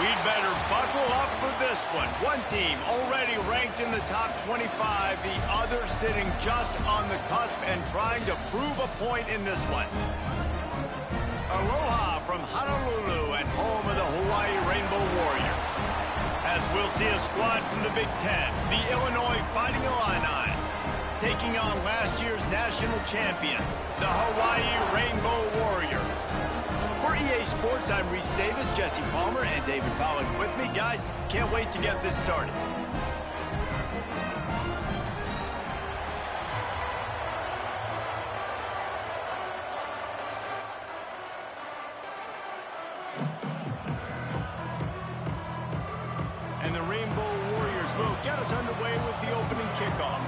We'd better buckle up for this one. One team already ranked in the top 25, the other sitting just on the cusp and trying to prove a point in this one. Aloha from Honolulu and home of the Hawaii Rainbow Warriors. As we'll see a squad from the Big Ten, the Illinois Fighting Illini, taking on last year's national champions, the Hawaii Rainbow Warriors. For EA Sports, I'm Reese Davis, Jesse Palmer, and David Pollack with me. Guys, can't wait to get this started. And the Rainbow Warriors will get us underway with the opening kickoff.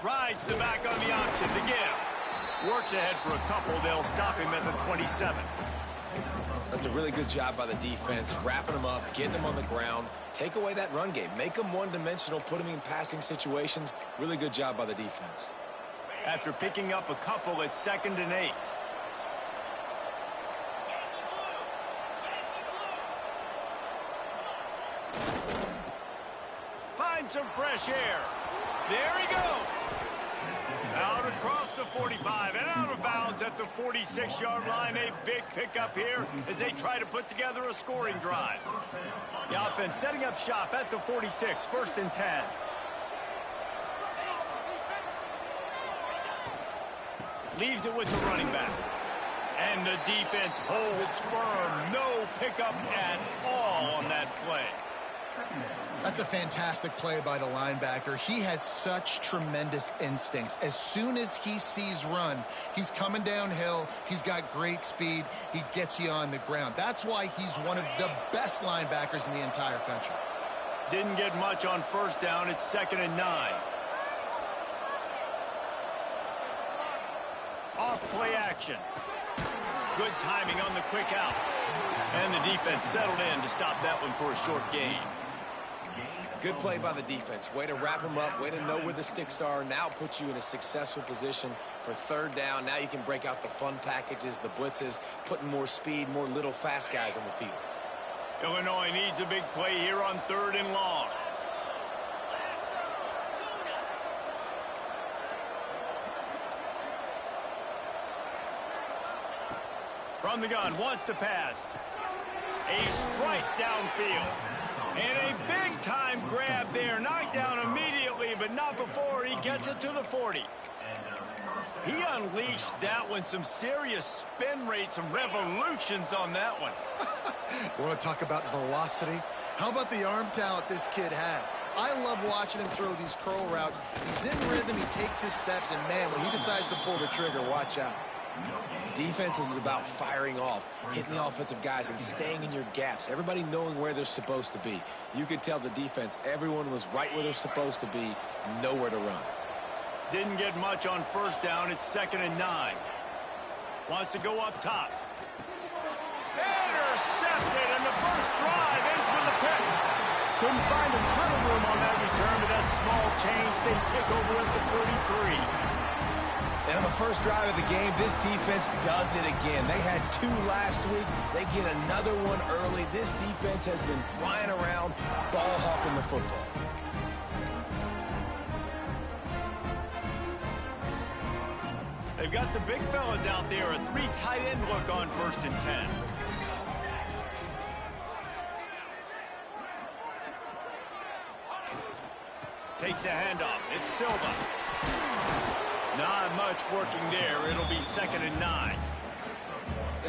Rides the back on the option to give. Works ahead for a couple. They'll stop him at the 27. That's a really good job by the defense, wrapping them up, getting them on the ground. Take away that run game. Make them one-dimensional, put them in passing situations. Really good job by the defense. After picking up a couple, it's 2nd and 8. Find some fresh air. There he goes. Out across the 45 and out of bounds at the 46-yard line. A big pickup here as they try to put together a scoring drive. The offense setting up shop at the 46, 1st and 10. Leaves it with the running back. And the defense holds firm. No pickup at all on that play. That's a fantastic play by the linebacker. He has such tremendous instincts. As soon as he sees run, he's coming downhill. He's got great speed. He gets you on the ground. That's why he's one of the best linebackers in the entire country. Didn't get much on 1st down. It's 2nd and 9. Off play action. Good timing on the quick out. And the defense settled in to stop that one for a short gain. Good play by the defense. Way to wrap them up. Way to know where the sticks are. Now put you in a successful position for 3rd down. Now you can break out the fun packages, the blitzes, putting more speed, more little fast guys on the field. Illinois needs a big play here on 3rd and long. From the gun, wants to pass. A strike downfield. And a big-time grab there. Knocked down immediately, but not before he gets it to the 40. He unleashed that one. Some serious spin rate, some revolutions on that one. You want to talk about velocity? How about the arm talent this kid has? I love watching him throw these curl routes. He's in rhythm, he takes his steps, and man, when he decides to pull the trigger, watch out. Defense is about firing off, hitting the offensive guys, and staying in your gaps. Everybody knowing where they're supposed to be. You could tell the defense, everyone was right where they're supposed to be, nowhere to run. Didn't get much on 1st down. It's 2nd and 9. Wants to go up top. Intercepted, and the first drive ends with a pick. Couldn't find a ton of room on that return, but that small change, they take over at the 43. And on the first drive of the game, this defense does it again. They had 2 last week. They get another one early. This defense has been flying around, ball hawking the football. They've got the big fellas out there. A 3 tight end look on 1st and 10. Takes the handoff. It's Silva. Not much working there. It'll be 2nd and 9.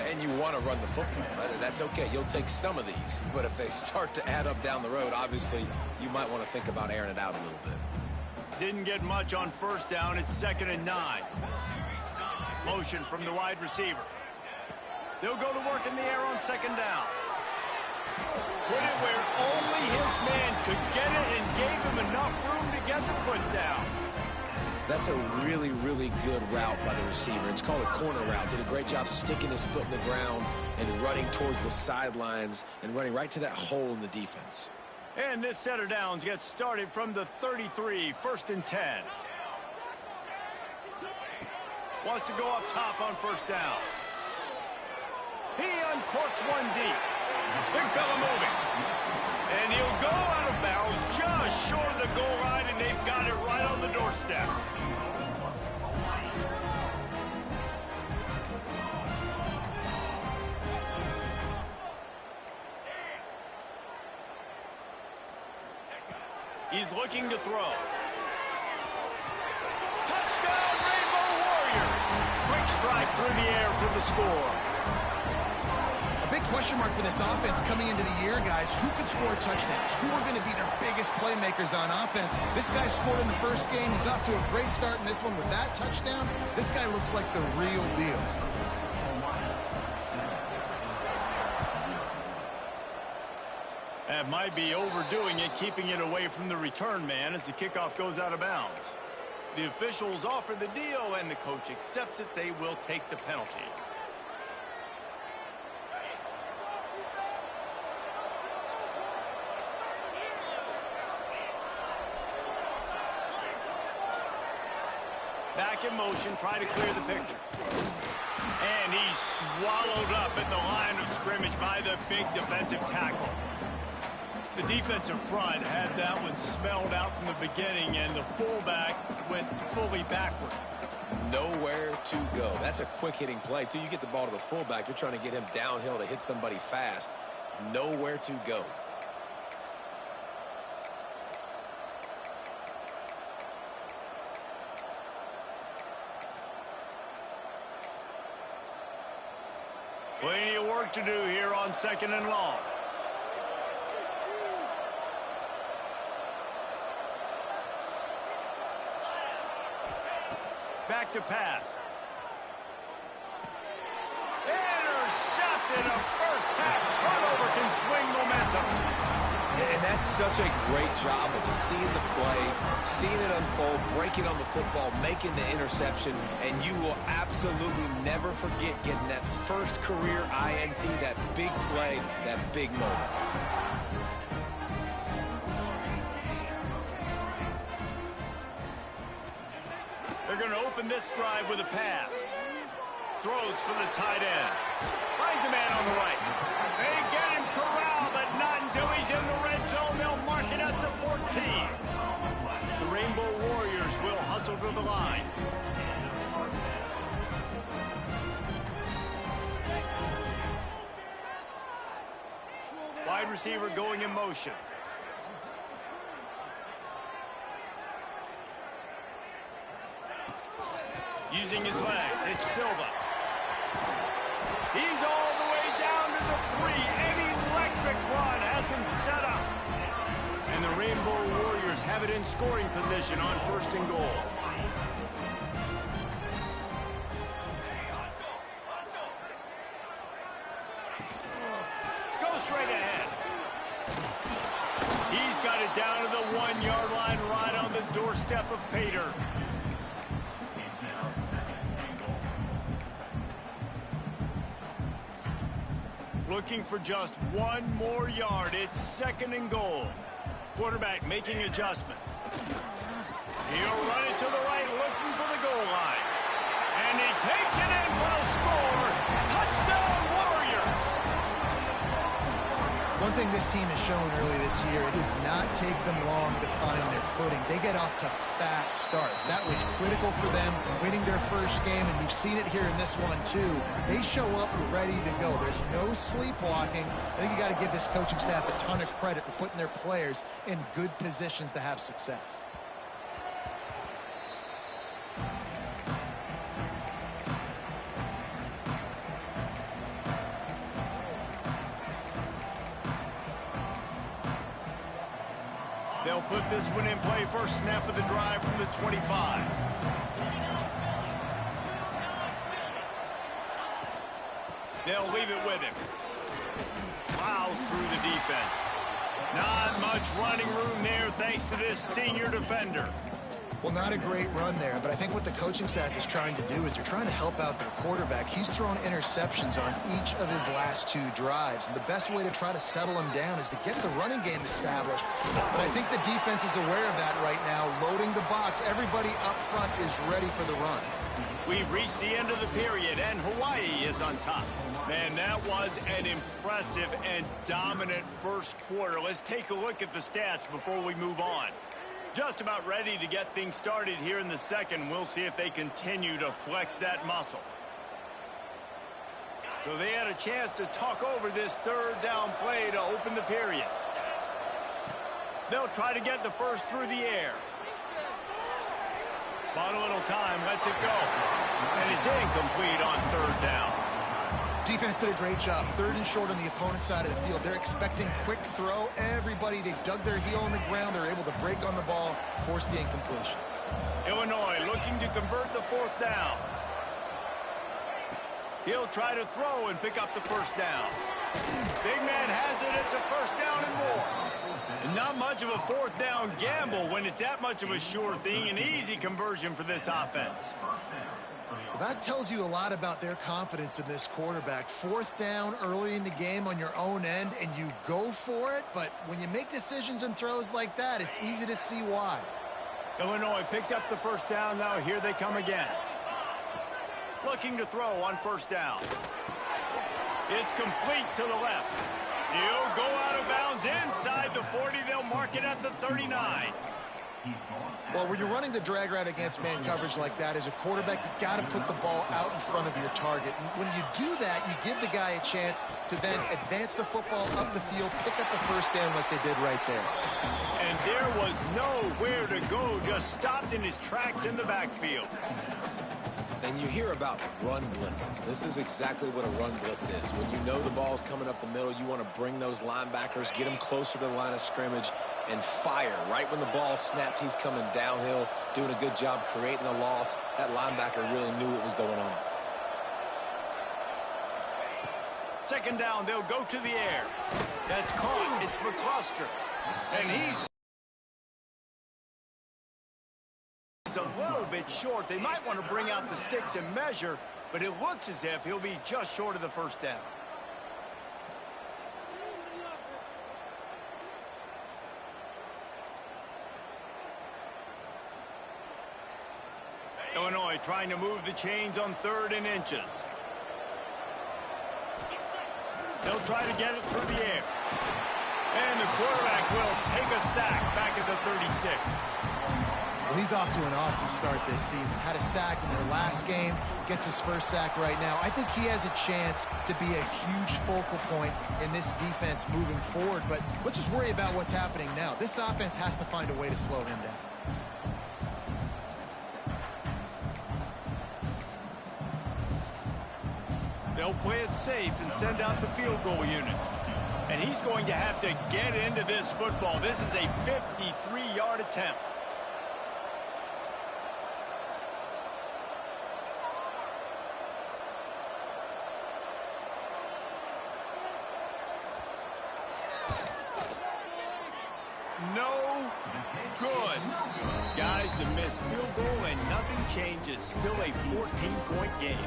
And you want to run the football. That's okay. You'll take some of these. But if they start to add up down the road, obviously, you might want to think about airing it out a little bit. Didn't get much on 1st down. It's 2nd and 9. Motion from the wide receiver. They'll go to work in the air on second down. Put it where only his man could get it and gave him enough room to get the foot down. That's a really, really good route by the receiver. It's called a corner route. Did a great job sticking his foot in the ground and running towards the sidelines and running right to that hole in the defense. And this set of downs gets started from the 33, 1st and 10. Wants to go up top on first down. He uncorks one deep. Big fella moving. And he'll go out of bounds just short of the goal line, and they've got it right on the doorstep. He's looking to throw. Touchdown, Rainbow Warriors! Quick strike through the air for the score. A big question mark for this offense coming into the year, guys. Who could score touchdowns? Who are going to be their biggest playmakers on offense? This guy scored in the first game. He's off to a great start in this one with that touchdown. This guy looks like the real deal. That might be overdoing it, keeping it away from the return man as the kickoff goes out of bounds. The officials offer the deal, and the coach accepts it. They will take the penalty. Back in motion, try to clear the picture. And he's swallowed up at the line of scrimmage by the big defensive tackle. The defensive front had that one smelled out from the beginning, and the fullback went fully backward. Nowhere to go. That's a quick-hitting play. Till you get the ball to the fullback, you're trying to get him downhill to hit somebody fast. Nowhere to go. Plenty of work to do here on 2nd and long. Back to pass. Intercepted. A first half turnover can swing momentum. And that's such a great job of seeing the play, seeing it unfold, breaking on the football, making the interception, and you will absolutely never forget getting that first career INT, that big play, that big moment. They're going to open this drive with a pass. Throws for the tight end. Finds a man on the right. They get him corralled, but not until he's in the red zone. They'll mark it at the 14. The Rainbow Warriors will hustle to the line. Wide receiver going in motion. Using his legs, it's Silva. He's all the way down to the 3. An electric run has him set up. And the Rainbow Warriors have it in scoring position on 1st and goal. Go straight ahead. He's got it down to the 1-yard line, right on the doorstep of Pater. Looking for just one more yard. It's 2nd and goal. Quarterback making adjustments. He'll run it to the right, looking for the goal line. And he takes it in for the score. Touchdown, Warriors! One thing this team has shown early this year, it does not take them long to find their footing. They get off to fast starts. That was critical for them winning their first game, and you've seen it here in this one too. They show up ready to go. There's no sleepwalking. I think you got to give this coaching staff a ton of credit for putting their players in good positions to have success. They'll put this one in play. First snap of the drive from the 25. They'll leave it with him. Plows through the defense. Not much running room there thanks to this senior defender. Well, not a great run there, but I think what the coaching staff is trying to do is they're trying to help out their quarterback. He's thrown interceptions on each of his last 2 drives, and the best way to try to settle him down is to get the running game established. But I think the defense is aware of that right now, loading the box. Everybody up front is ready for the run. We've reached the end of the period, and Hawaii is on top. Man, that was an impressive and dominant first quarter. Let's take a look at the stats before we move on. Just about ready to get things started here in the second. We'll see if they continue to flex that muscle. So they had a chance to talk over this third down play to open the period. They'll try to get the first through the air. Bought a little time, lets it go. And it's incomplete on third down. Defense did a great job. 3rd and short on the opponent's side of the field. They're expecting quick throw. Everybody, they dug their heel on the ground. They're able to break on the ball, force the incompletion. Illinois looking to convert the 4th down. He'll try to throw and pick up the first down. Big man has it. It's a first down and more. And not much of a 4th down gamble when it's that much of a sure thing. An easy conversion for this offense. Well, that tells you a lot about their confidence in this quarterback. 4th down early in the game on your own end, and you go for it. But when you make decisions and throws like that, it's easy to see why. Illinois picked up the first down. Now here they come again. Looking to throw on first down. It's complete to the left. He'll go out of bounds inside the 40. They'll mark it at the 39. Well, when you're running the drag route against man coverage like that, as a quarterback, you got to put the ball out in front of your target. And when you do that, you give the guy a chance to then advance the football up the field, pick up a first down like they did right there. And there was nowhere to go, just stopped in his tracks in the backfield. And you hear about run blitzes. This is exactly what a run blitz is. When you know the ball's coming up the middle, you want to bring those linebackers, get them closer to the line of scrimmage, and fire. Right when the ball snapped, he's coming downhill, doing a good job creating the loss. That linebacker really knew what was going on. 2nd down, they'll go to the air. That's caught. It's McCluster. And he's a little bit short. They might want to bring out the sticks and measure, but it looks as if he'll be just short of the first down. Illinois trying to move the chains on 3rd and inches. They'll try to get it through the air. And the quarterback will take a sack back at the 36. Well, he's off to an awesome start this season. Had a sack in their last game, gets his first sack right now. I think he has a chance to be a huge focal point in this defense moving forward. But let's just worry about what's happening now. This offense has to find a way to slow him down. They'll play it safe and send out the field goal unit. And he's going to have to get into this football. This is a 53-yard attempt. No good. Guys, a missed field goal and nothing changes. Still a 14-point game.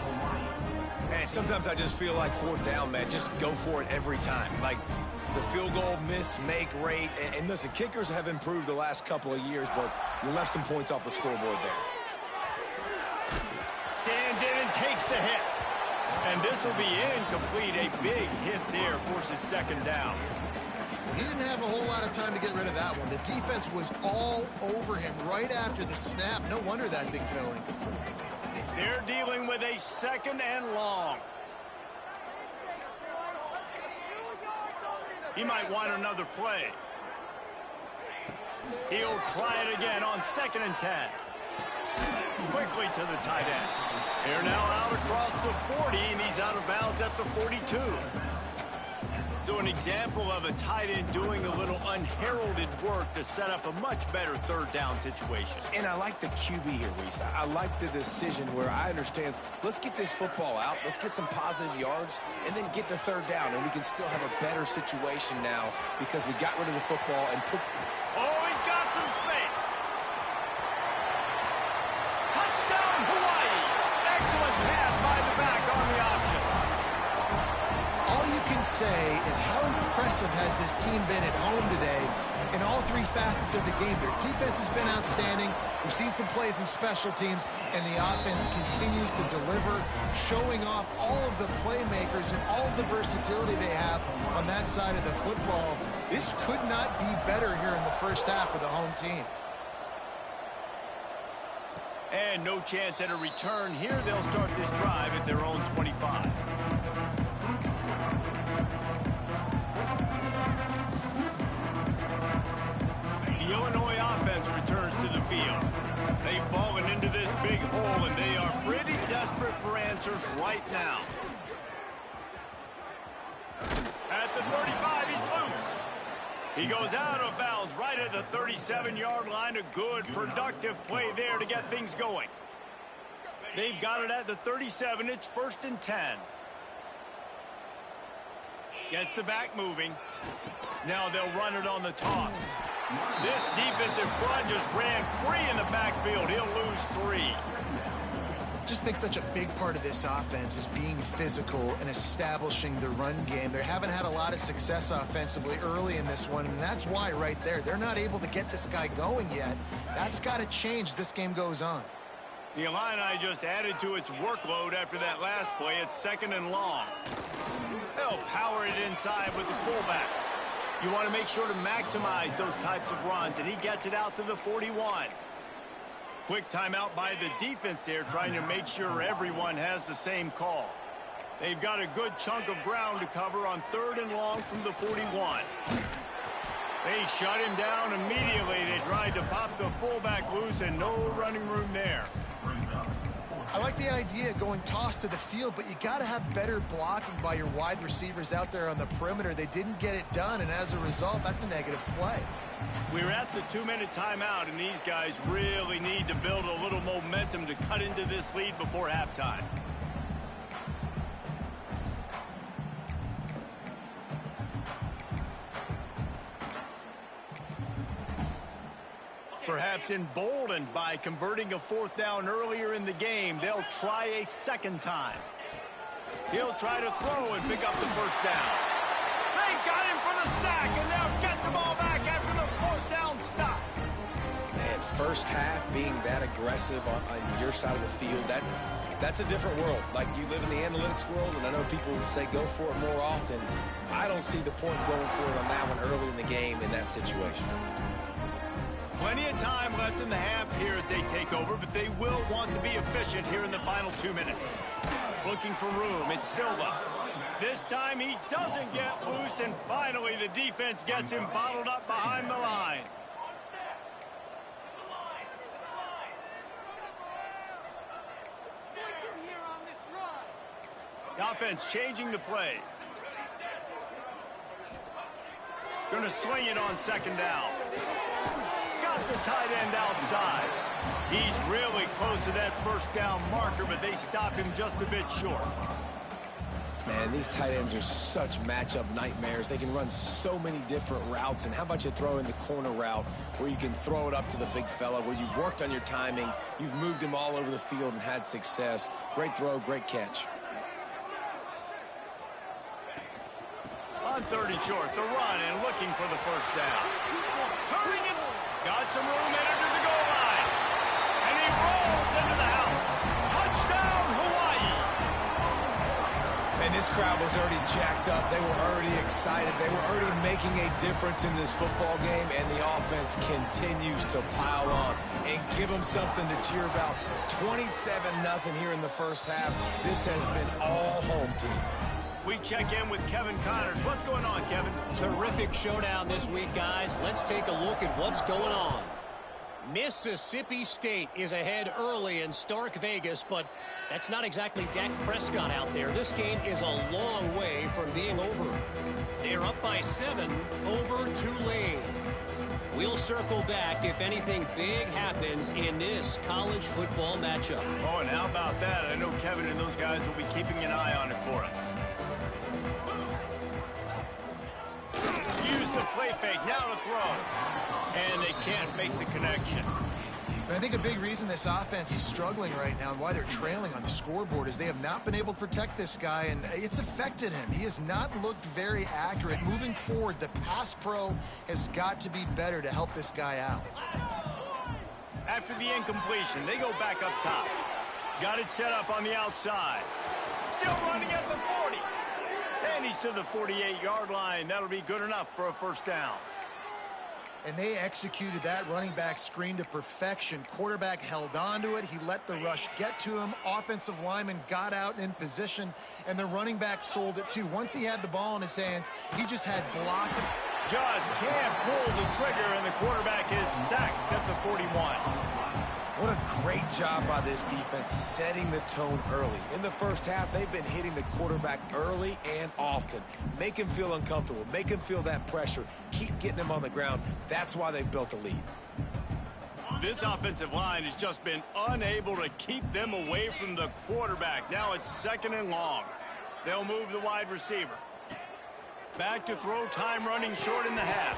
And sometimes I just feel like 4th down, man. Just go for it every time. Like the field goal miss, make rate. And listen, kickers have improved the last couple of years, but you left some points off the scoreboard there. Stands in and takes the hit. And this will be incomplete. A big hit there forces 2nd down. He didn't have a whole lot of time to get rid of that one. The defense was all over him right after the snap. No wonder that thing fell incomplete. They're dealing with a 2nd and long. He might want another play. He'll try it again on 2nd and 10. Quickly to the tight end. They're now out across the 40, and he's out of bounds at the 42. So an example of a tight end doing a little unheralded work to set up a much better third down situation. And I like the QB here, Reese. I like the decision where I understand, let's get this football out, let's get some positive yards, and then get to third down, and we can still have a better situation now because we got rid of the football and took... Oh, he's got some space. Touchdown, Hawaii. Excellent pass by the back on the option. All you can say is how impressive has this team been at home today in all three facets of the game. Their defense has been outstanding. We've seen some plays in special teams, and the offense continues to deliver, showing off all of the playmakers and all of the versatility they have on that side of the football. This could not be better here in the first half for the home team. And no chance at a return here. They'll start this drive at their own 25. The Illinois offense returns to the field. They've fallen into this big hole, and they are pretty desperate for answers right now. At the 35, he's loose. He goes out of bounds right at the 37-yard line. A good, productive play there to get things going. They've got it at the 37. It's 1st and 10. Gets the back moving. Now they'll run it on the toss. This defensive front just ran free in the backfield. He'll lose 3. Just think such a big part of this offense is being physical and establishing the run game. They haven't had a lot of success offensively early in this one, and that's why right there. They're not able to get this guy going yet. That's got to change as this game goes on. The Illini just added to its workload after that last play. It's 2nd and long. They'll power it inside with the fullback. You want to make sure to maximize those types of runs, and he gets it out to the 41. Quick timeout by the defense there, trying to make sure everyone has the same call. They've got a good chunk of ground to cover on 3rd and long from the 41. They shut him down immediately. They tried to pop the fullback loose, and no running room there. I like the idea of going toss to the field, but you got to have better blocking by your wide receivers out there on the perimeter. They didn't get it done, and as a result, that's a negative play. We're at the 2-minute timeout, and these guys really need to build a little momentum to cut into this lead before halftime. Perhaps emboldened by converting a 4th down earlier in the game, they'll try a 2nd time. He'll try to throw and pick up the 1st down. They got him for the sack, and they'll get the ball back after the 4th down stop. Man, first half being that aggressive on your side of the field, that's a different world. Like, you live in the analytics world, and I know people say go for it more often. I don't see the point going for it on that one early in the game in that situation. Plenty of time left in the half here as they take over, but they will want to be efficient here in the final 2 minutes. Looking for room, it's Silva. This time he doesn't get loose, and finally the defense gets him bottled up behind the line. The offense changing the play. Gonna swing it on 2nd down. Got the tight end outside. He's really close to that 1st down marker, but they stop him just a bit short. Man, these tight ends are such matchup nightmares. They can run so many different routes. And how about you throw in the corner route where you can throw it up to the big fella, where you've worked on your timing, you've moved him all over the field and had success. Great throw, great catch. On 3rd and short, the run and looking for the 1st down. Turning it. Got some room into the goal line. And he rolls into the house. Touchdown, Hawaii. And this crowd was already jacked up. They were already excited. They were already making a difference in this football game, and the offense continues to pile on and give them something to cheer about. 27-0 here in the first half. This has been all home team. We check in with Kevin Connors. What's going on, Kevin? Terrific showdown this week, guys. Let's take a look at what's going on. Mississippi State is ahead early in Stark Vegas, but that's not exactly Dak Prescott out there. This game is a long way from being over. They're up by 7 over Tulane. We'll circle back if anything big happens in this college football matchup. Oh, and how about that? I know Kevin and those guys will be keeping an eye on it for us. Use the play fake, now to throw. And they can't make the connection. But I think a big reason this offense is struggling right now and why they're trailing on the scoreboard is they have not been able to protect this guy, and it's affected him. He has not looked very accurate. Moving forward, the pass pro has got to be better to help this guy out. After the incompletion, they go back up top. Got it set up on the outside. Still running at the 40. And he's to the 48-yard line. That'll be good enough for a first down. And they executed that running back screen to perfection. Quarterback held on to it. He let the rush get to him. Offensive lineman got out and in position, and the running back sold it too. Once he had the ball in his hands, he just had blocking. Just can't pull the trigger, and the quarterback is sacked at the 41. What a great job by this defense setting the tone early. In the first half, they've been hitting the quarterback early and often. Make him feel uncomfortable. Make him feel that pressure. Keep getting him on the ground. That's why they've built a lead. This offensive line has just been unable to keep them away from the quarterback. Now it's 2nd and long. They'll move the wide receiver. Back to throw, time running short in the half.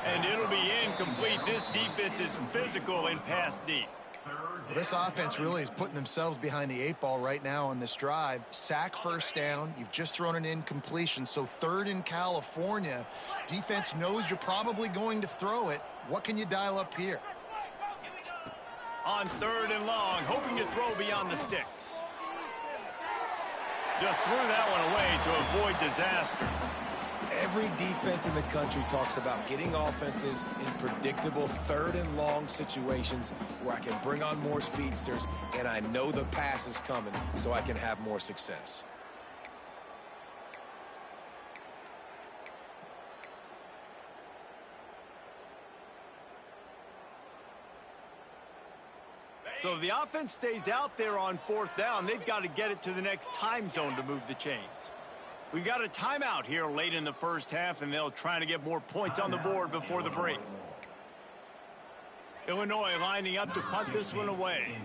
And it'll be incomplete. This defense is physical and pass deep. Well, this offense really is putting themselves behind the 8 ball right now on this drive. Sack, first down. You've just thrown an incompletion, so 3rd in California. Defense knows you're probably going to throw it. What can you dial up here? On 3rd and long, hoping to throw beyond the sticks. Just threw that one away to avoid disaster. Every defense in the country talks about getting offenses in predictable 3rd and long situations where I can bring on more speedsters and I know the pass is coming so I can have more success. So if the offense stays out there on 4th down, they've got to get it to the next time zone to move the chains. We got a timeout here late in the first half, and they'll try to get more points on the board before the break. Illinois lining up to punt this one away.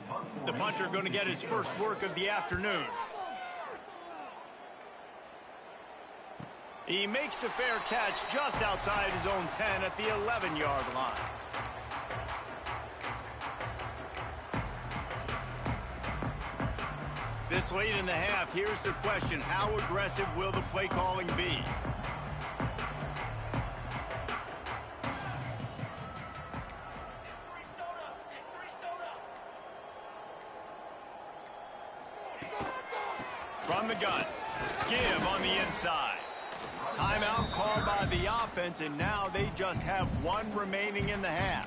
The punter going to get his first work of the afternoon. He makes a fair catch just outside his own 10 at the 11-yard line. This late in the half, here's the question. How aggressive will the play calling be? From the gun. Give on the inside. Timeout called by the offense, and now they just have 1 remaining in the half.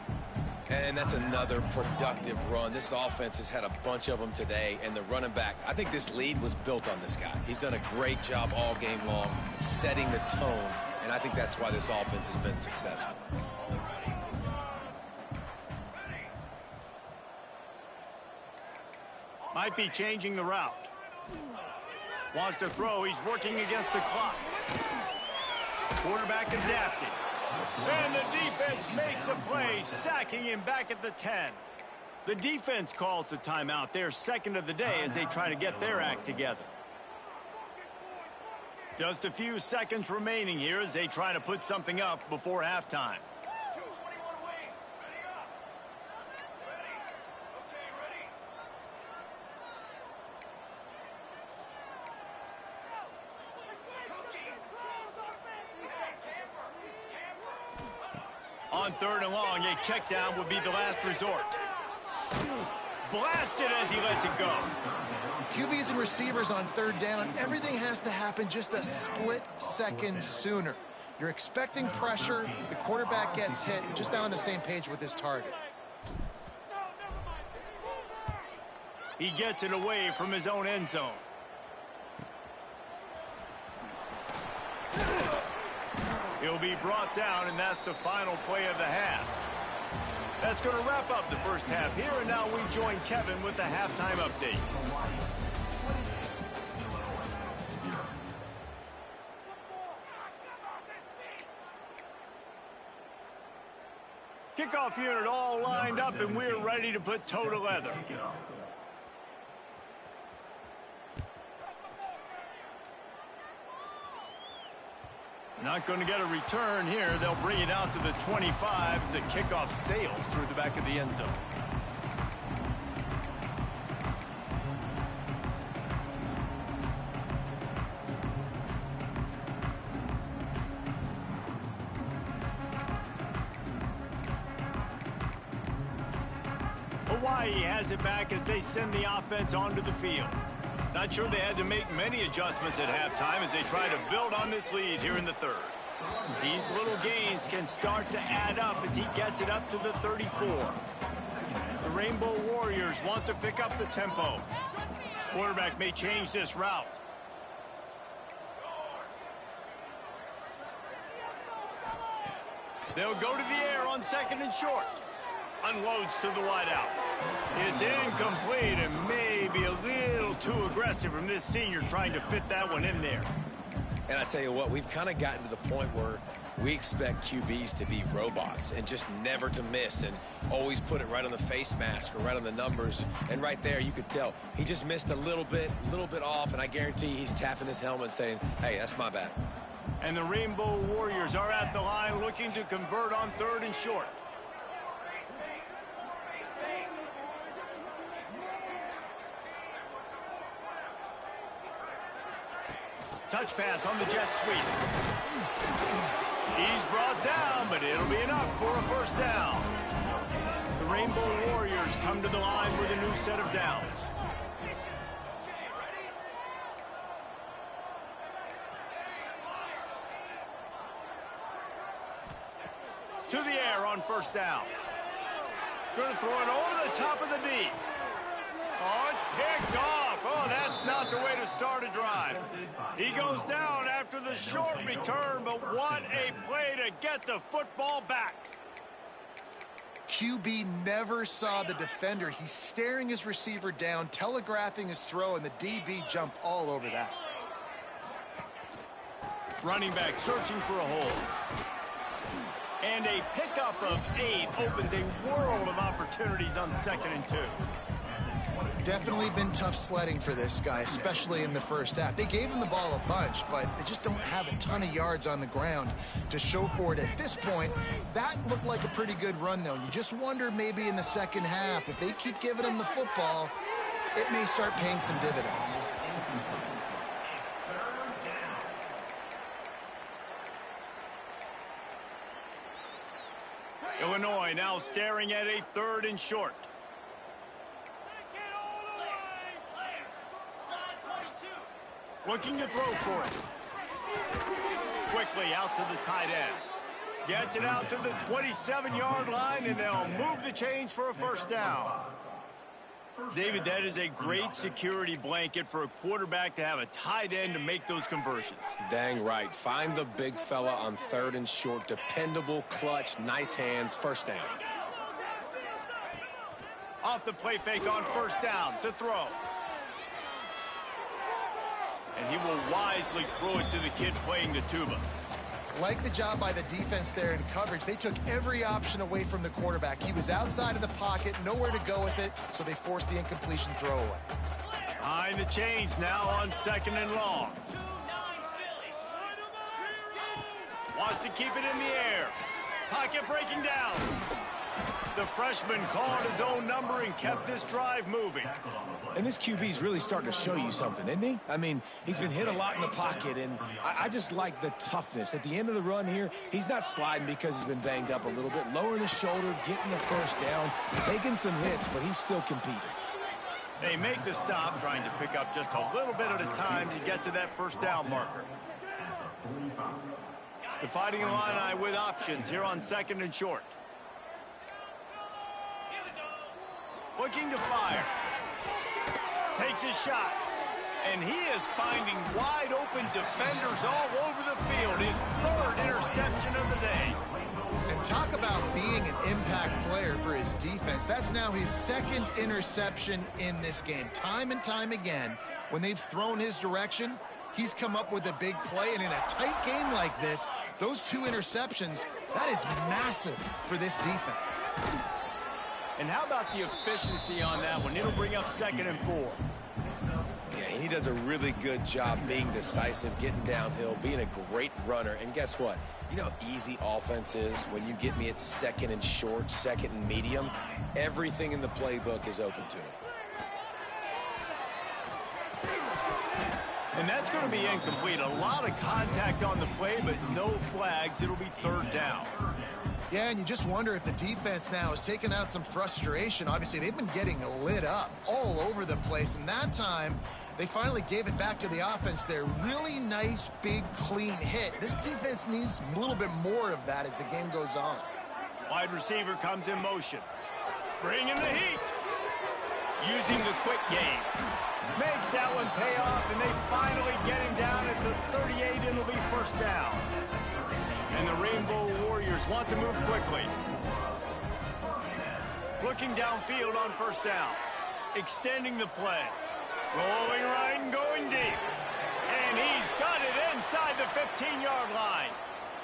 And that's another productive run. This offense has had a bunch of them today, and the running back, I think this lead was built on this guy. He's done a great job all game long setting the tone, and I think that's why this offense has been successful. Might be changing the route. Wants to throw. He's working against the clock. Quarterback adapting. And the defense makes a play, sacking him back at the 10. The defense calls the timeout. They're 2nd of the day as they try to get their act together. Just a few seconds remaining here as they try to put something up before halftime. On 3rd and long, a check down would be the last resort. Blasted as he lets it go. QBs and receivers on 3rd down, everything has to happen just a split second sooner. You're expecting pressure, the quarterback gets hit, just not on the same page with his target. He gets it away from his own end zone. He'll be brought down, and that's the final play of the half. That's going to wrap up the first half here, and now we join Kevin with the halftime update. Kickoff unit all lined up, and we're ready to put toe to leather. Not going to get a return here. They'll bring it out to the 25 as the kickoff sails through the back of the end zone. Hawaii has it back as they send the offense onto the field. Not sure they had to make many adjustments at halftime as they try to build on this lead here in the third. These little gains can start to add up as he gets it up to the 34. The Rainbow Warriors want to pick up the tempo. Quarterback may change this route. They'll go to the air on second and short. Unloads to the wideout. It's incomplete and maybe a little too aggressive from this senior trying to fit that one in there. And I tell you what, we've kind of gotten to the point where we expect QBs to be robots and just never to miss and always put it right on the face mask or right on the numbers. And right there, you could tell he just missed a little bit off, and I guarantee he's tapping his helmet saying, hey, that's my bad. And the Rainbow Warriors are at the line looking to convert on third and short. Touch pass on the jet sweep. He's brought down, but it'll be enough for a first down. The Rainbow Warriors come to the line with a new set of downs. To the air on first down. Going to throw it over the top of the knee. Oh, it's picked off. Oh, that's not the way to start a drive. He goes down after the short return, but what a play to get the football back. QB never saw the defender. He's staring his receiver down, telegraphing his throw, and the DB jumped all over that. Running back searching for a hole. And a pickup of 8 opens a world of opportunities on second and 2. Definitely been tough sledding for this guy, especially in the first half. They gave him the ball a bunch, but they just don't have a ton of yards on the ground to show for it at this point. That looked like a pretty good run, though. You just wonder maybe in the second half, if they keep giving him the football, it may start paying some dividends. Illinois now staring at a third and short. Looking to throw for it. Quickly out to the tight end. Gets it out to the 27-yard line, and they'll move the chains for a first down. David, that is a great security blanket for a quarterback to have a tight end to make those conversions. Dang right. Find the big fella on third and short. Dependable, clutch, nice hands, first down. Off the play fake on first down to throw. And he will wisely throw it to the kid playing the tuba. Like the job by the defense there in coverage. They took every option away from the quarterback. He was outside of the pocket, nowhere to go with it, so they forced the incompletion throwaway. Behind the chains now on second and long. Wants to keep it in the air. Pocket breaking down. The freshman called his own number and kept this drive moving. And this QB's really starting to show you something, isn't he? I mean, he's been hit a lot in the pocket, and I just like the toughness. At the end of the run here, he's not sliding because he's been banged up a little bit. Lowering the shoulder, getting the first down, taking some hits, but he's still competing. They make the stop, trying to pick up just a little bit at a time to get to that first down marker. The Fighting Illini with options here on second and short. Looking to fire. Takes his shot. And he is finding wide open defenders all over the field. His third interception of the day. And talk about being an impact player for his defense. That's now his second interception in this game. Time and time again, when they've thrown his direction, he's come up with a big play. And in a tight game like this, those 2 interceptions, that is massive for this defense. And how about the efficiency on that one? It'll bring up 2nd and 4. Yeah, he does a really good job being decisive, getting downhill, being a great runner. And guess what? You know how easy offense is when you get me at 2nd and short, 2nd and medium? Everything in the playbook is open to me. And that's going to be incomplete. A lot of contact on the play, but no flags. It'll be 3rd down. Yeah, and you just wonder if the defense now is taking out some frustration. Obviously, they've been getting lit up all over the place, and that time they finally gave it back to the offense there. Really nice, big, clean hit. This defense needs a little bit more of that as the game goes on. Wide receiver comes in motion. Bringing the heat. Using the quick game. Makes that one pay off, and they finally get him down at the 38, and it'll be 1st down. And the Rainbow Warriors want to move quickly. Looking downfield on 1st down. Extending the play. Rolling right and going deep. And he's got it inside the 15-yard line.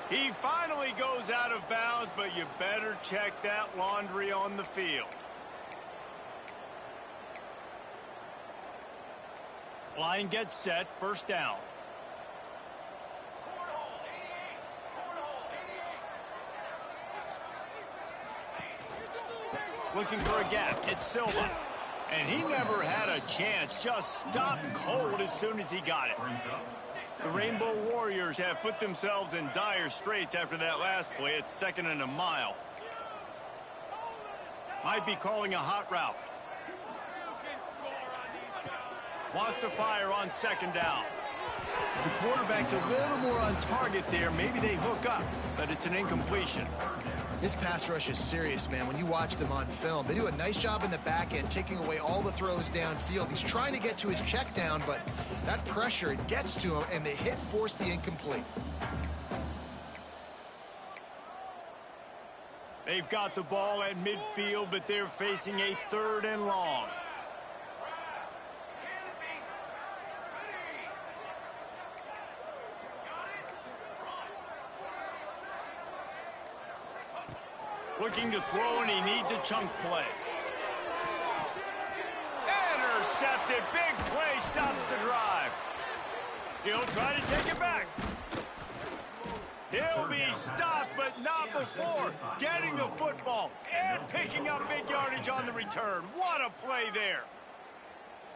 He finally goes out of bounds, but you better check that laundry on the field. Line gets set, 1st down. Looking for a gap. It's Silva. And he never had a chance. Just stopped cold as soon as he got it. The Rainbow Warriors have put themselves in dire straits after that last play. It's 2nd and a mile. Might be calling a hot route. Wants to fire on 2nd down. If the quarterback's a little more on target there, maybe they hook up, but it's an incompletion. This pass rush is serious, man. When you watch them on film, they do a nice job in the back end, taking away all the throws downfield. He's trying to get to his check down, but that pressure, it gets to him, and the hit forced the incomplete. They've got the ball at midfield, but they're facing a 3rd and long. Looking to throw, and he needs a chunk play. Intercepted. Big play stops the drive. He'll try to take it back. He'll be stopped, but not before getting the football and picking up big yardage on the return. What a play there.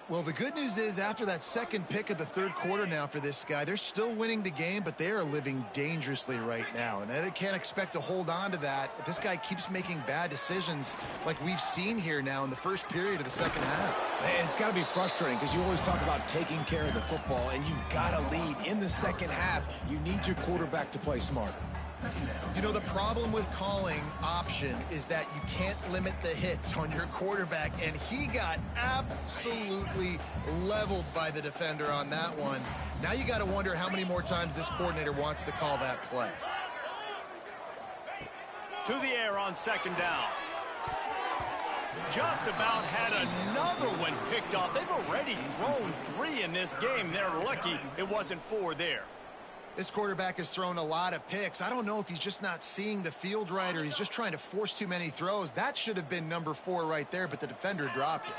Well, the good news is after that 2nd pick of the 3rd quarter now for this guy, they're still winning the game, but they are living dangerously right now. And they can't expect to hold on to that if this guy keeps making bad decisions like we've seen here now in the 1st period of the 2nd half. Man, it's got to be frustrating because you always talk about taking care of the football, and you've got to lead in the 2nd half. You need your quarterback to play smarter. You know, the problem with calling option is that you can't limit the hits on your quarterback, and he got absolutely leveled by the defender on that one. Now you got to wonder how many more times this coordinator wants to call that play. To the air on 2nd down. Just about had another one picked off. They've already thrown 3 in this game. They're lucky it wasn't 4 there. This quarterback has thrown a lot of picks. I don't know if he's just not seeing the field right or he's just trying to force too many throws. That should have been number 4 right there, but the defender dropped it.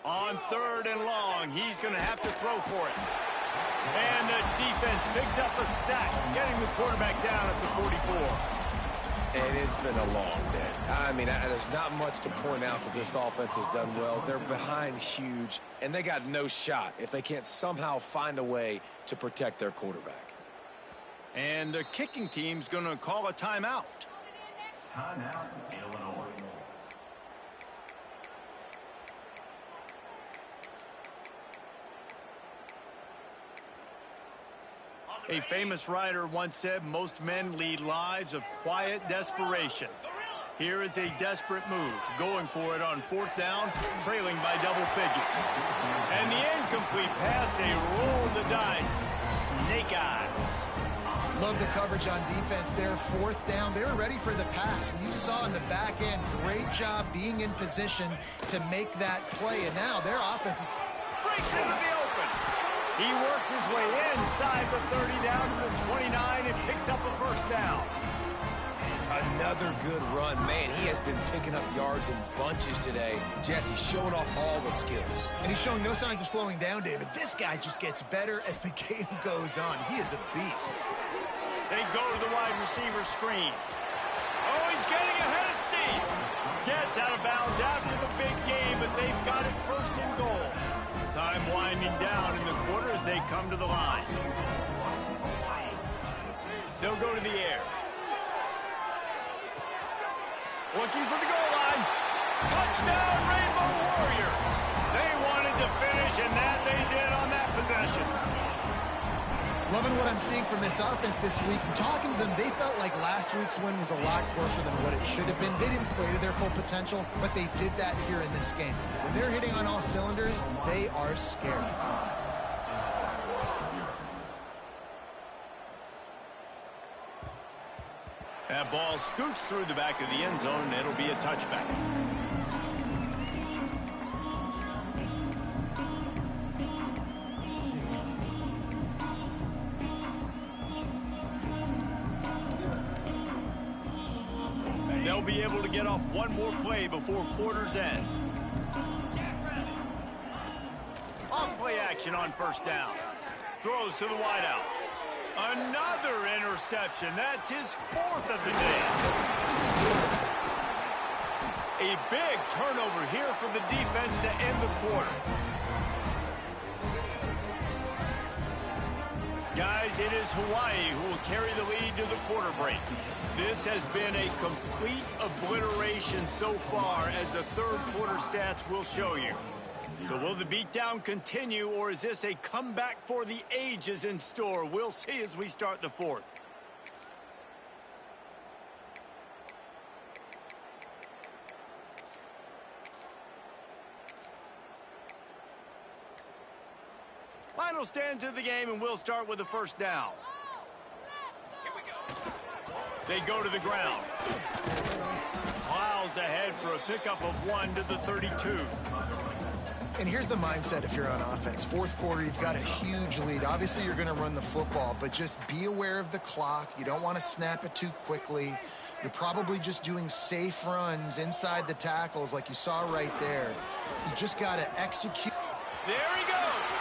On 3rd and long, he's going to have to throw for it. And the defense picks up a sack, getting the quarterback down at the 44. And it's been a long day. I mean, there's not much to point out that this offense has done well. They're behind huge, and they got no shot if they can't somehow find a way to protect their quarterback. And the kicking team's going to call a timeout. Timeout, Illinois. A famous writer once said, most men lead lives of quiet desperation. Here is a desperate move, going for it on 4th down, trailing by double figures. And the incomplete pass, they roll the dice. snake eyes. Love the coverage on defense there. Fourth down, they were ready for the pass. You saw in the back end, great job being in position to make that play. And now their offense is... Breaks into the open. He works his way inside the 30 down to the 29 and picks up a first down. Another good run. Man, he has been picking up yards in bunches today. Jesse showing off all the skills. And he's showing no signs of slowing down, David. This guy just gets better as the game goes on. He is a beast. They go to the wide receiver screen. Oh, he's getting ahead of Steve. Gets out of bounds after the big game, but they've got it first and goal. Time winding down in the quarter as they come to the line. They'll go to the air. Looking for the goal line. Touchdown, Rainbow Warriors. They wanted to finish, and that they did on that possession. Loving what I'm seeing from this offense this week. And talking to them, they felt like last week's win was a lot closer than what it should have been. They didn't play to their full potential, but they did that here in this game. When they're hitting on all cylinders, they are scared. That ball scoots through the back of the end zone, and it'll be a touchback. They'll be able to get off one more play before quarter's end. Off play action on first down. Throws to the wideout. Another interception. That's his fourth of the day. A big turnover here for the defense to end the quarter. Guys, it is Hawaii who will carry the lead to the quarter break. This has been a complete obliteration so far, as the third quarter stats will show you. So will the beatdown continue, or is this a comeback for the ages in store? We'll see as we start the fourth. Final stands of the game, and we'll start with the first down. Here we go. They go to the ground. Miles ahead for a pickup of 1 to the 32. And here's the mindset if you're on offense. Fourth quarter, you've got a huge lead. Obviously, you're going to run the football, but just be aware of the clock. You don't want to snap it too quickly. You're probably just doing safe runs inside the tackles like you saw right there. You just got to execute. There he goes.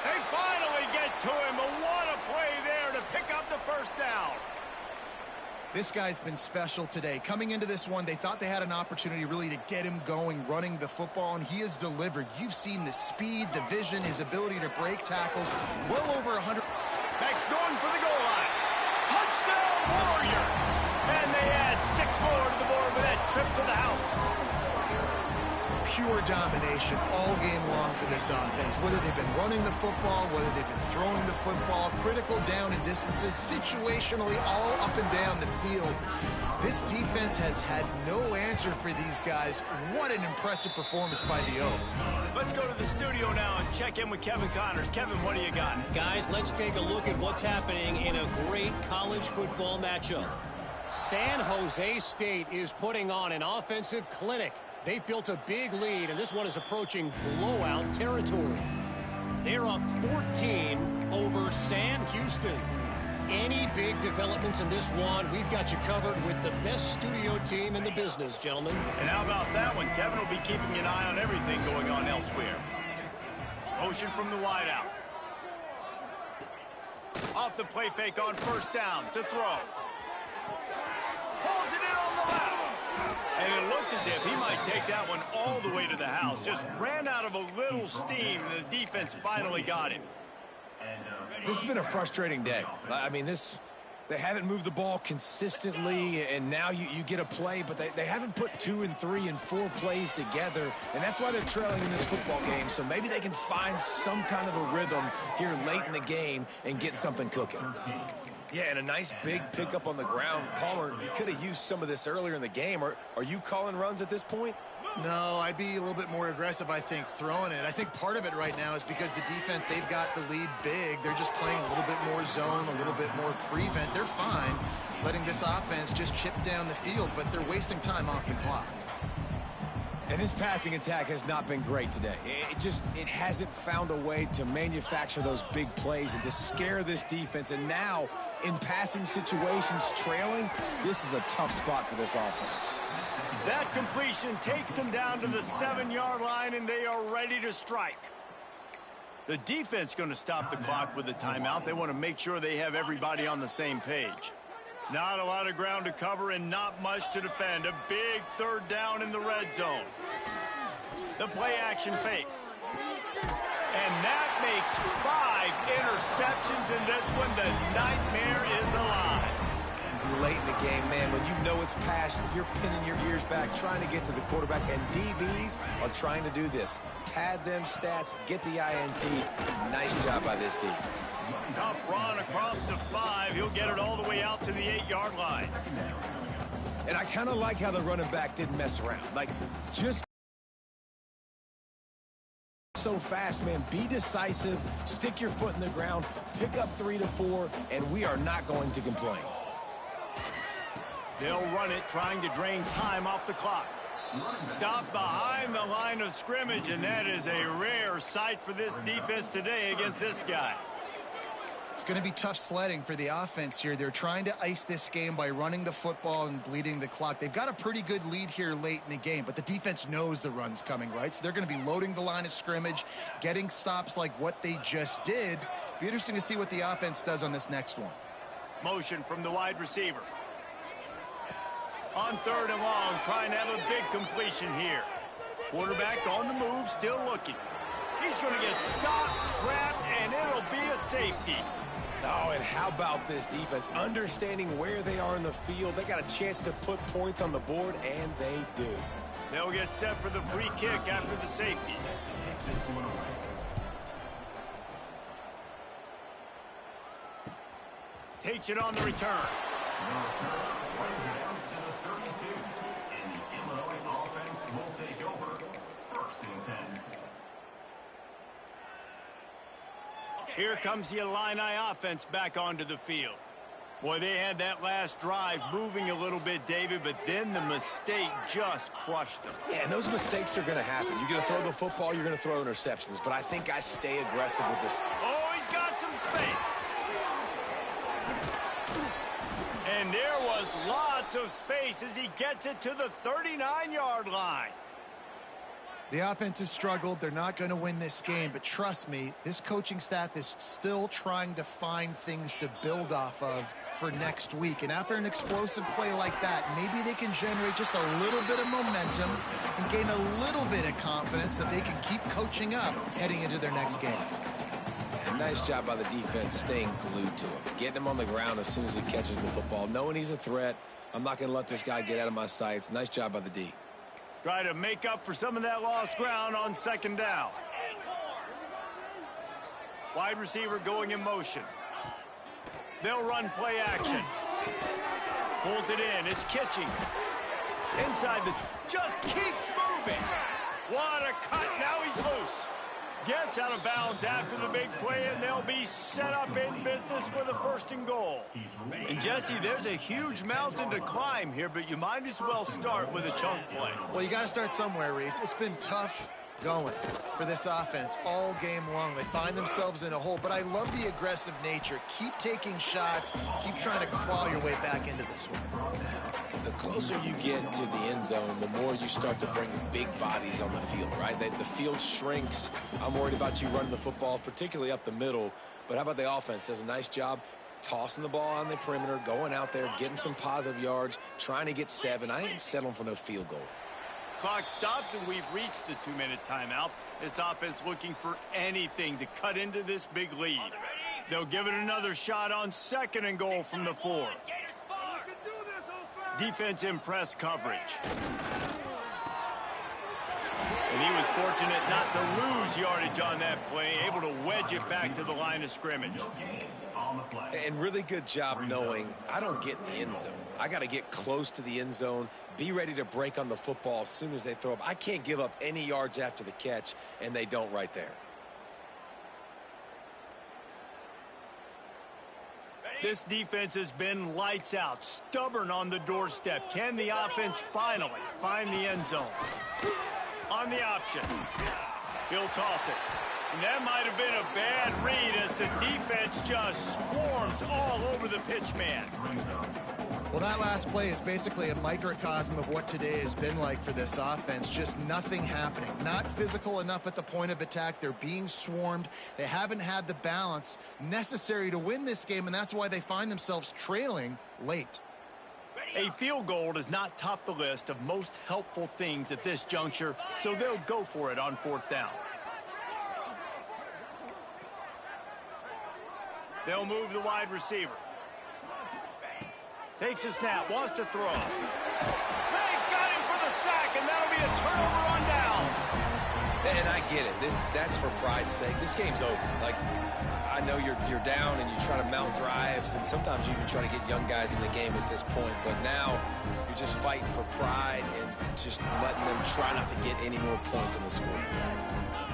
They finally get to him. But what a play there to pick up the first down. This guy's been special today. Coming into this one, they thought they had an opportunity really to get him going, running the football, and he has delivered. You've seen the speed, the vision, his ability to break tackles. Well over 100. Max going for the goal line. Touchdown, Warriors! And they add 6 more to the board with that trip to the house. Pure domination all game long for this offense. Whether they've been running the football, whether they've been throwing the football, critical down and distances, situationally all up and down the field. This defense has had no answer for these guys. What an impressive performance by the O. Let's go to the studio now and check in with Kevin Connors. Kevin, what do you got? Guys, let's take a look at what's happening in a great college football matchup. San Jose State is putting on an offensive clinic. They've built a big lead, and this one is approaching blowout territory. They're up 14 over Sam Houston. Any big developments in this one, we've got you covered with the best studio team in the business, gentlemen. And how about that one? Kevin will be keeping an eye on everything going on elsewhere. Motion from the wideout. Off the play fake on first down to throw. Pulls it in on the left. And it looked as if he might take that one all the way to the house. Just ran out of a little steam, and the defense finally got him. This has been a frustrating day. I mean, they haven't moved the ball consistently, and now you get a play, but they haven't put 2 and 3 and 4 plays together, and that's why they're trailing in this football game. So maybe they can find some kind of a rhythm here late in the game and get something cooking. Yeah, and a nice big pickup on the ground. Palmer, you could have used some of this earlier in the game. Are you calling runs at this point? No, I'd be a little bit more aggressive, I think, throwing it. I think part of it right now is because the defense, they've got the lead big. They're just playing a little bit more zone, a little bit more prevent. They're fine letting this offense just chip down the field, but they're wasting time off the clock. And this passing attack has not been great today. It hasn't found a way to manufacture those big plays and to scare this defense. And now, in passing situations, trailing, this is a tough spot for this offense. That completion takes them down to the 7-yard line, and they are ready to strike. The defense going to stop the clock with a timeout. They want to make sure they have everybody on the same page. Not a lot of ground to cover and not much to defend. A big third down in the red zone. The play action fake. And that makes 5 interceptions in this one. The nightmare is alive. Late in the game, man, when you know it's past, you're pinning your ears back, trying to get to the quarterback, and DBs are trying to do this. Pad them stats, get the INT. Nice job by this D. Tough run across the 5. He'll get it all the way out to the 8-yard line. And I kind of like how the running back didn't mess around. Like, just so fast, man. Be decisive, stick your foot in the ground, pick up 3 to 4, and we are not going to complain. They'll run it, trying to drain time off the clock. Stop behind the line of scrimmage, and that is a rare sight for this defense today against this guy. It's going to be tough sledding for the offense here. They're trying to ice this game by running the football and bleeding the clock. They've got a pretty good lead here late in the game, but the defense knows the run's coming, right? So they're going to be loading the line of scrimmage, getting stops like what they just did. Be interesting to see what the offense does on this next one. Motion from the wide receiver. On 3rd and long, trying to have a big completion here. Quarterback on the move, still looking. He's going to get stopped, trapped, and it'll be a safety. Oh, and how about this defense? Understanding where they are in the field. They got a chance to put points on the board, and they do. They'll get set for the free kick after the safety. Takes it on the return. Here comes the Illini offense back onto the field. Boy, they had that last drive moving a little bit, David, but then the mistake just crushed them. Yeah, and those mistakes are going to happen. You're going to throw the football, you're going to throw interceptions, but I think I stay aggressive with this. Oh, he's got some space. And there was lots of space as he gets it to the 39-yard line. The offense has struggled. They're not going to win this game, but trust me, this coaching staff is still trying to find things to build off of for next week. And after an explosive play like that, maybe they can generate just a little bit of momentum and gain a little bit of confidence that they can keep coaching up heading into their next game. And nice job by the defense staying glued to him, getting him on the ground as soon as he catches the football, knowing he's a threat. I'm not going to let this guy get out of my sights. Nice job by the D. Try to make up for some of that lost ground on 2nd down. Wide receiver going in motion. They'll run play action. Pulls it in. It's Kitchings. Inside the... Just keeps moving. What a cut. Now he's loose. Gets out of bounds after the big play, and they'll be set up in business with a 1st and goal. And, Jesse, there's a huge mountain to climb here, but you might as well start with a chunk play. Well, you got to start somewhere, Reese. It's been tough going for this offense all game long. They find themselves in a hole, but I love the aggressive nature. Keep taking shots. Keep trying to claw your way back into this one. The closer you get to the end zone, the more you start to bring big bodies on the field, right? The field shrinks. I'm worried about you running the football, particularly up the middle. But how about the offense? Does a nice job tossing the ball on the perimeter, going out there, getting some positive yards, trying to get 7. I ain't settling for no field goal. Clock stops, and we've reached the 2-minute timeout. This offense looking for anything to cut into this big lead. They'll give it another shot on 2nd and goal from the 4. Defense in press coverage. And he was fortunate not to lose yardage on that play, able to wedge it back to the line of scrimmage. And really good job knowing I don't get in the end zone. I got to get close to the end zone, be ready to break on the football as soon as they throw up. I can't give up any yards after the catch, and they don't right there. This defense has been lights out, stubborn on the doorstep. Can the offense finally find the end zone? On the option. He'll toss it. And that might have been a bad read as the defense just swarms all over the pitch man. Well, that last play is basically a microcosm of what today has been like for this offense. Just nothing happening. Not physical enough at the point of attack. They're being swarmed. They haven't had the balance necessary to win this game, and that's why they find themselves trailing late. A field goal does not top the list of most helpful things at this juncture, so they'll go for it on 4th down. They'll move the wide receiver. Takes a snap, wants to throw. They got him for the sack, and that'll be a turnover on downs. And I get it. That's for pride's sake. This game's over. Like, I know you're down and you try to mount drives, and sometimes you even try to get young guys in the game at this point. But now you're just fighting for pride and just letting them try not to get any more points on the score.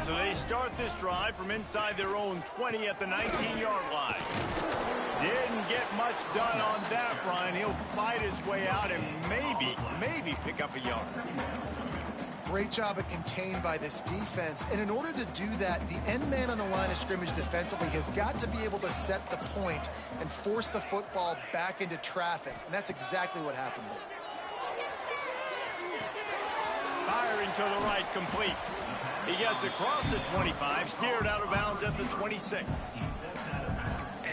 So they start this drive from inside their own 20 at the 19-yard line. Didn't get much done on that run. He'll fight his way out and maybe pick up a yard. Great job at contained by this defense. And in order to do that, the end man on the line of scrimmage defensively has got to be able to set the point and force the football back into traffic. And that's exactly what happened there. Firing to the right, complete. He gets across the 25, steered out of bounds at the 26.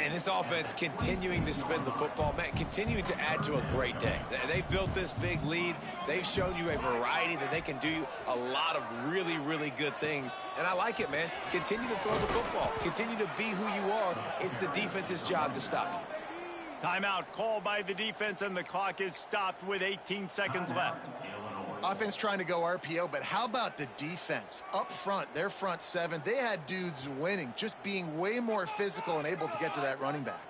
And this offense continuing to spin the football, man, continuing to add to a great day. They've built this big lead. They've shown you a variety that they can do a lot of really, really good things. And I like it, man. Continue to throw the football. Continue to be who you are. It's the defense's job to stop you. Timeout called by the defense, and the clock is stopped with 18 seconds left. Offense trying to go RPO, but how about the defense? Up front, their front seven, they had dudes winning, just being way more physical and able to get to that running back.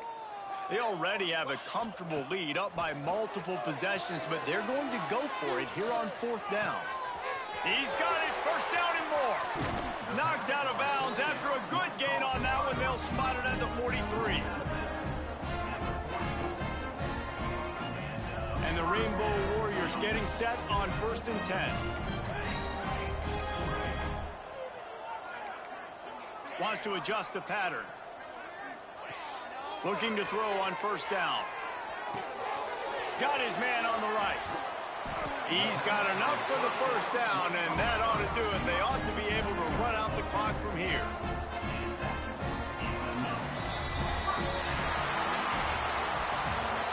They already have a comfortable lead up by multiple possessions, but they're going to go for it here on 4th down. He's got it, 1st down and more. Knocked out of bounds after a good gain on that one. They'll spot it at the 43. And the Rainbow Warriors getting set on 1st and 10. Wants to adjust the pattern. Looking to throw on 1st down. Got his man on the right. He's got enough for the 1st down, and that ought to do it. They ought to be able to run out the clock from here.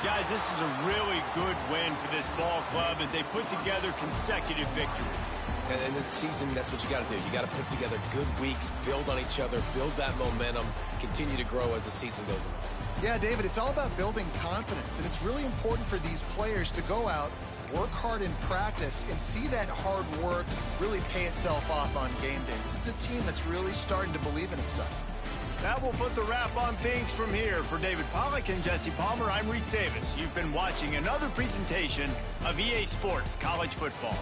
Guys, this is a really good win for this ball club as they put together consecutive victories. And in this season, that's what you got to do. You got to put together good weeks, build on each other, build that momentum, continue to grow as the season goes on. Yeah, David, it's all about building confidence, and it's really important for these players to go out, work hard in practice, and see that hard work really pay itself off on game day. This is a team that's really starting to believe in itself. That will put the wrap on things from here. For David Pollack and Jesse Palmer, I'm Reese Davis. You've been watching another presentation of EA Sports College Football.